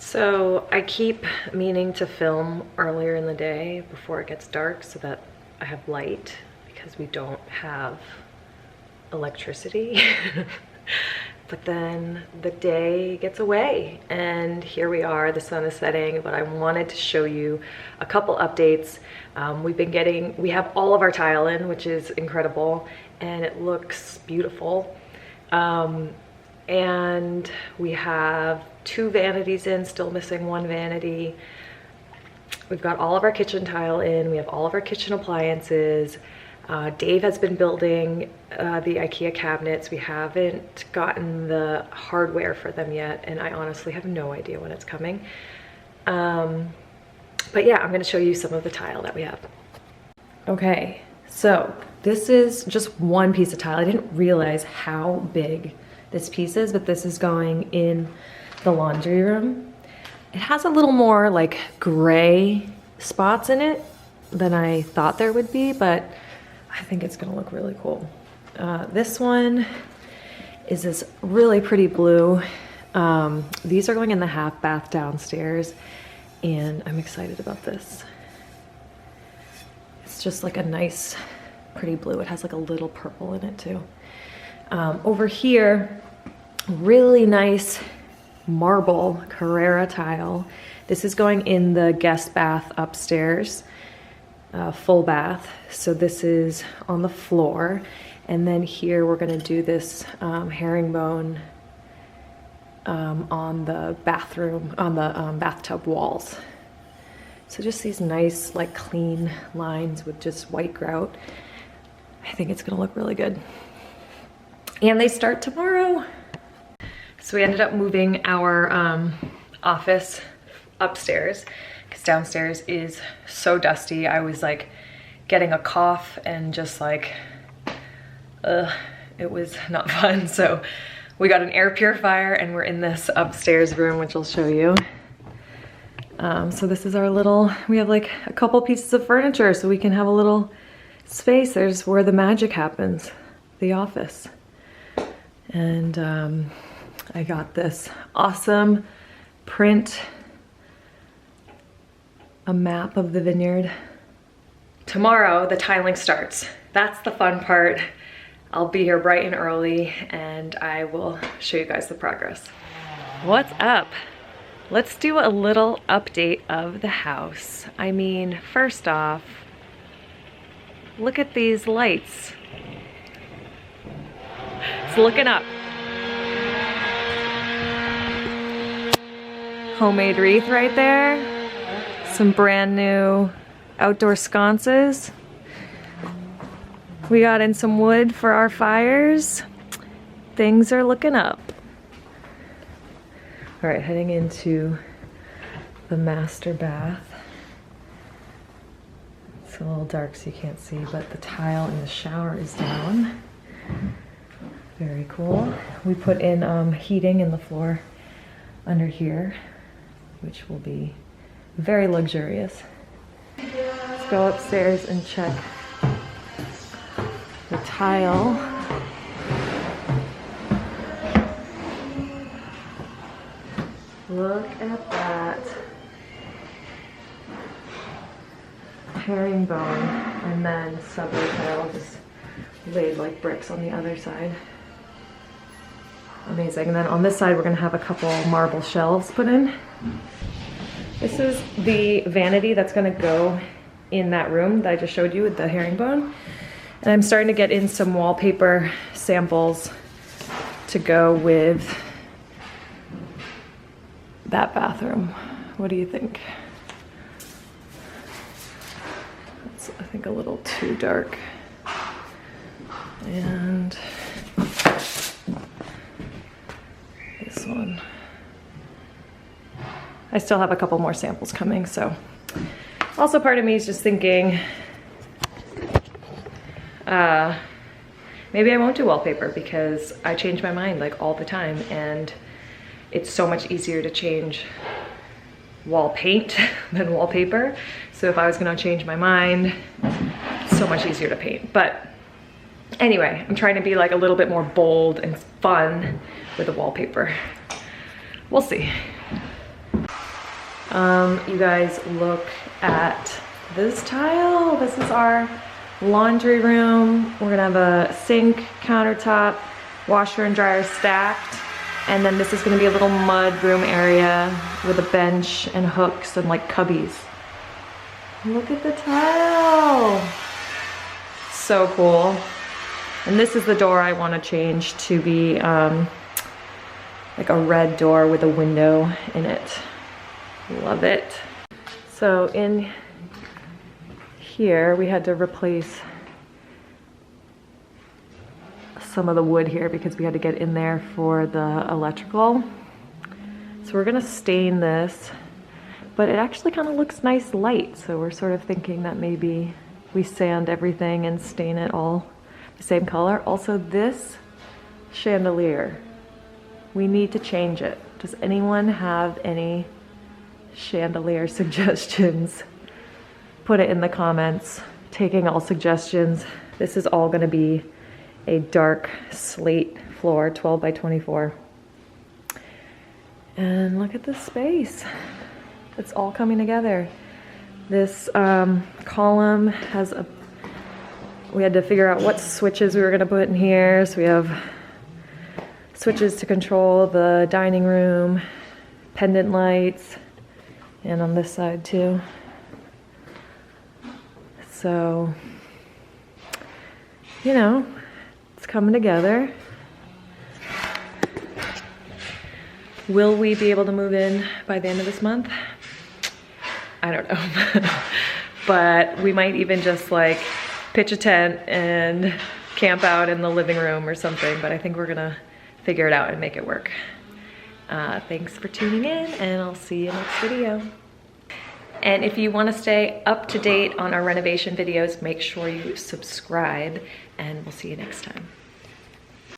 So I keep meaning to film earlier in the day before it gets dark so that I have light because we don't have electricity. But then the day gets away and here we are, the sun is setting, but I wanted to show you a couple updates. We have all of our tile in, which is incredible, and it looks beautiful. And we have 2 vanities in, still missing 1 vanity. We've got all of our kitchen tile in, we have all of our kitchen appliances. Dave has been building the IKEA cabinets. We haven't gotten the hardware for them yet, and I honestly have no idea when it's coming. But yeah, I'm gonna show you some of the tile that we have. Okay, so this is just one piece of tile. I didn't realize how big this piece is, but this is going in the laundry room. It has a little more like gray spots in it than I thought there would be, but I think it's gonna look really cool. This one is this really pretty blue. These are going in the half bath downstairs, and I'm excited about this. It's just like a nice, pretty blue. It has like a little purple in it too. Over here, really nice marble Carrara tile. This is going in the guest bath upstairs. Full bath. So this is on the floor, and then here we're going to do this herringbone on the bathroom, on the bathtub walls. So just these nice like clean lines with just white grout. I think it's going to look really good. And they start tomorrow. So we ended up moving our office upstairs. Downstairs is so dusty. I was like getting a cough and just like, it was not fun. So we got an air purifier and we're in this upstairs room, which I'll show you. So this is our little, we have like a couple pieces of furniture so we can have a little space. There's where the magic happens, the office. And I got this awesome print, a map of the vineyard. Tomorrow, the tiling starts. That's the fun part. I'll be here bright and early and I will show you guys the progress. What's up? Let's do a little update of the house. I mean, first off, look at these lights. It's looking up. Homemade wreath right there. Some brand new outdoor sconces. We got in some wood for our fires. Things are looking up. All right, heading into the master bath. It's a little dark so you can't see, but the tile in the shower is down. Very cool. We put in heating in the floor under here, which will be very luxurious. Let's go upstairs and check the tile. Look at that. Herringbone and then subway tile just laid like bricks on the other side. Amazing. And then on this side we're gonna have a couple marble shelves put in. This is the vanity that's gonna go in that room that I just showed you with the herringbone. And I'm starting to get in some wallpaper samples to go with that bathroom. What do you think? It's, I think, a little too dark. And this one. I still have a couple more samples coming, so. Also part of me is just thinking, maybe I won't do wallpaper because I change my mind like all the time, and it's so much easier to change wall paint than wallpaper. So if I was gonna change my mind, it's so much easier to paint. But anyway, I'm trying to be like a little bit more bold and fun with the wallpaper. We'll see. You guys look at this tile. This is our laundry room. We're gonna have a sink, countertop, washer and dryer stacked. And then this is gonna be a little mud room area with a bench and hooks and like cubbies. Look at the tile. So cool. And this is the door I wanna change to be like a red door with a window in it. Love it. So in here, we had to replace some of the wood here because we had to get in there for the electrical. So we're gonna stain this, but it actually kind of looks nice light. So we're sort of thinking that maybe we sand everything and stain it all the same color. Also, this chandelier, we need to change it. Does anyone have any chandelier suggestions? Put it in the comments. Taking all suggestions. This is all gonna be a dark slate floor, 12 by 24. And look at this space. It's all coming together. This column has we had to figure out what switches we were gonna put in here. So we have switches to control the dining room, pendant lights, and on this side too. So, you know, it's coming together. Will we be able to move in by the end of this month? I don't know. But we might even just like pitch a tent and camp out in the living room or something. But I think we're gonna figure it out and make it work. Thanks for tuning in, and I'll see you next video. And if you want to stay up to date on our renovation videos, make sure you subscribe, and we'll see you next time.